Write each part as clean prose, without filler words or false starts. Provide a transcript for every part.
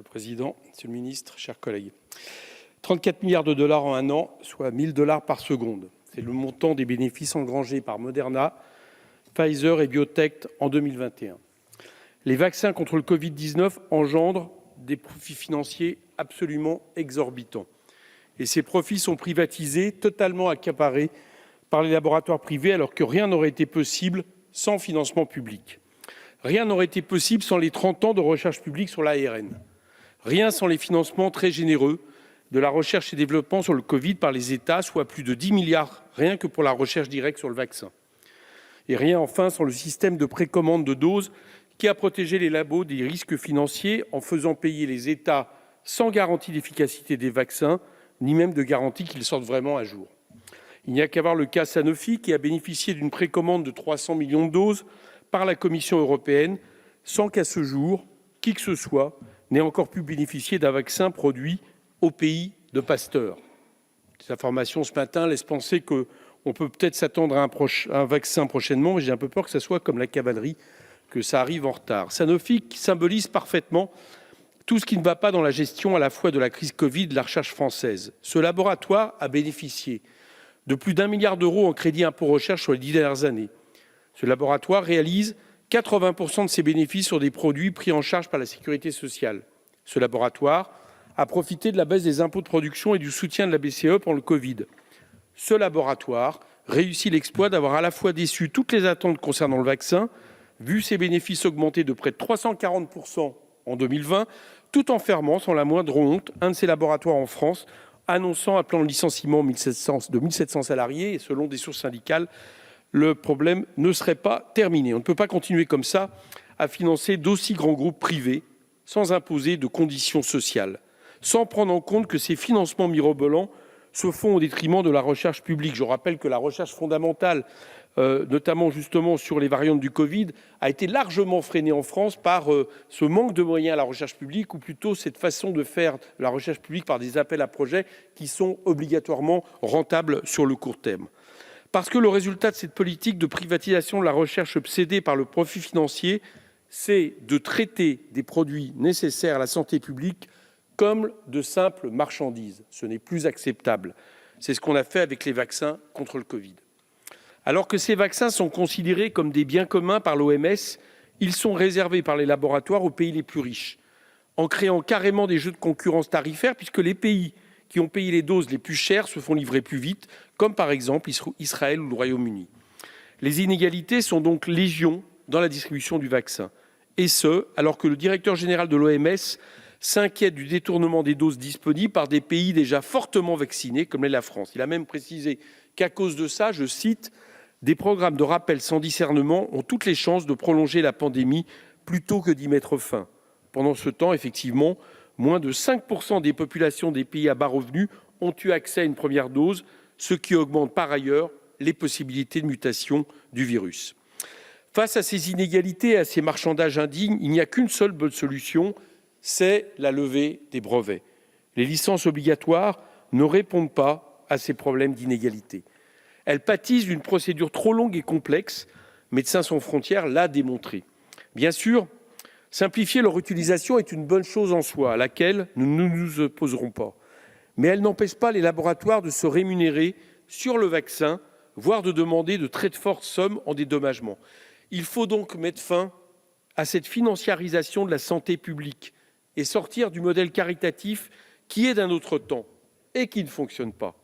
Monsieur le Président, Monsieur le Ministre, chers collègues. 34 milliards de dollars en un an, soit 1000 dollars par seconde. C'est le montant des bénéfices engrangés par Moderna, Pfizer et Biotech en 2021. Les vaccins contre le Covid-19 engendrent des profits financiers absolument exorbitants. Et ces profits sont privatisés, totalement accaparés par les laboratoires privés, alors que rien n'aurait été possible sans financement public. Rien n'aurait été possible sans les 30 ans de recherche publique sur l'ARN. Rien sans les financements très généreux de la recherche et développement sur le Covid par les États, soit plus de 10 milliards rien que pour la recherche directe sur le vaccin. Et rien enfin sans le système de précommande de doses qui a protégé les labos des risques financiers en faisant payer les États sans garantie d'efficacité des vaccins, ni même de garantie qu'ils sortent vraiment à jour. Il n'y a qu'à voir le cas Sanofi qui a bénéficié d'une précommande de 300 millions de doses par la Commission européenne, sans qu'à ce jour, qui que ce soit n'ait encore pu bénéficier d'un vaccin produit au pays de Pasteur. Cette information ce matin laisse penser qu'on peut peut-être s'attendre à un vaccin prochainement, mais j'ai un peu peur que ça soit comme la cavalerie, que ça arrive en retard. Sanofi symbolise parfaitement tout ce qui ne va pas dans la gestion à la fois de la crise Covid et de la recherche française. Ce laboratoire a bénéficié de plus d'1 milliard d'euros en crédit impôt recherche sur les 10 dernières années. Ce laboratoire réalise 80% de ses bénéfices sur des produits pris en charge par la sécurité sociale. Ce laboratoire a profité de la baisse des impôts de production et du soutien de la BCE pendant le Covid. Ce laboratoire réussit l'exploit d'avoir à la fois déçu toutes les attentes concernant le vaccin, vu ses bénéfices augmenter de près de 340% en 2020, tout en fermant sans la moindre honte un de ses laboratoires en France, annonçant un plan de licenciement de 1700 salariés. Et selon des sources syndicales, le problème ne serait pas terminé. On ne peut pas continuer comme ça à financer d'aussi grands groupes privés sans imposer de conditions sociales, sans prendre en compte que ces financements mirobolants se font au détriment de la recherche publique. Je rappelle que la recherche fondamentale, notamment justement sur les variantes du Covid, a été largement freinée en France par ce manque de moyens à la recherche publique, ou plutôt cette façon de faire la recherche publique par des appels à projets qui sont obligatoirement rentables sur le court terme. Parce que le résultat de cette politique de privatisation de la recherche obsédée par le profit financier, c'est de traiter des produits nécessaires à la santé publique comme de simples marchandises. Ce n'est plus acceptable. C'est ce qu'on a fait avec les vaccins contre le Covid. Alors que ces vaccins sont considérés comme des biens communs par l'OMS, ils sont réservés par les laboratoires aux pays les plus riches, en créant carrément des jeux de concurrence tarifaire, puisque les pays qui ont payé les doses les plus chères se font livrer plus vite, comme par exemple Israël ou le Royaume-Uni. Les inégalités sont donc légion dans la distribution du vaccin, et ce, alors que le directeur général de l'OMS s'inquiète du détournement des doses disponibles par des pays déjà fortement vaccinés, comme l'est la France. Il a même précisé qu'à cause de ça, je cite, « des programmes de rappel sans discernement ont toutes les chances de prolonger la pandémie plutôt que d'y mettre fin ». Pendant ce temps, effectivement, moins de 5% des populations des pays à bas revenus ont eu accès à une première dose, ce qui augmente par ailleurs les possibilités de mutation du virus. Face à ces inégalités et à ces marchandages indignes, il n'y a qu'une seule bonne solution, c'est la levée des brevets. Les licences obligatoires ne répondent pas à ces problèmes d'inégalité. Elles pâtissent d'une procédure trop longue et complexe. Médecins sans frontières l'a démontré. Bien sûr, simplifier leur utilisation est une bonne chose en soi, à laquelle nous ne nous opposerons pas. Mais elle n'empêche pas les laboratoires de se rémunérer sur le vaccin, voire de demander de très fortes sommes en dédommagement. Il faut donc mettre fin à cette financiarisation de la santé publique et sortir du modèle caritatif qui est d'un autre temps et qui ne fonctionne pas.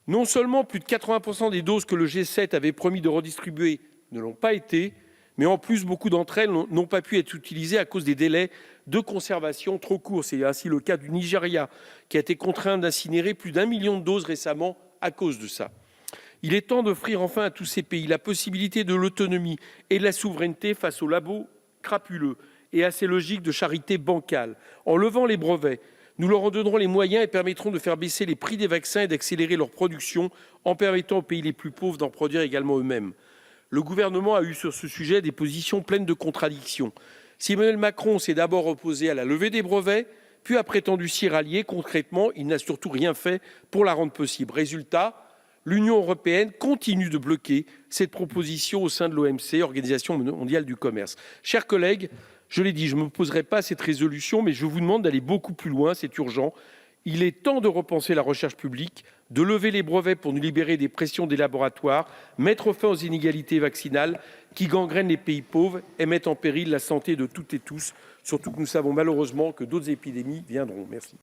Non seulement plus de 80% des doses que le G7 avait promis de redistribuer ne l'ont pas été, mais en plus, beaucoup d'entre elles n'ont pas pu être utilisées à cause des délais de conservation trop courts. C'est ainsi le cas du Nigeria, qui a été contraint d'incinérer plus d'1 million de doses récemment à cause de ça. Il est temps d'offrir enfin à tous ces pays la possibilité de l'autonomie et de la souveraineté face aux labos crapuleux et à ces logiques de charité bancale. En levant les brevets, nous leur en donnerons les moyens et permettrons de faire baisser les prix des vaccins et d'accélérer leur production en permettant aux pays les plus pauvres d'en produire également eux-mêmes. Le gouvernement a eu sur ce sujet des positions pleines de contradictions. Si Emmanuel Macron s'est d'abord opposé à la levée des brevets, puis a prétendu s'y rallier, concrètement, il n'a surtout rien fait pour la rendre possible. Résultat, l'Union européenne continue de bloquer cette proposition au sein de l'OMC, Organisation mondiale du commerce. Chers collègues, Je l'ai dit, je ne m'opposerai pas à cette résolution, mais je vous demande d'aller beaucoup plus loin, c'est urgent. Il est temps de repenser la recherche publique, de lever les brevets pour nous libérer des pressions des laboratoires, mettre fin aux inégalités vaccinales qui gangrènent les pays pauvres et mettent en péril la santé de toutes et tous, surtout que nous savons malheureusement que d'autres épidémies viendront. Merci.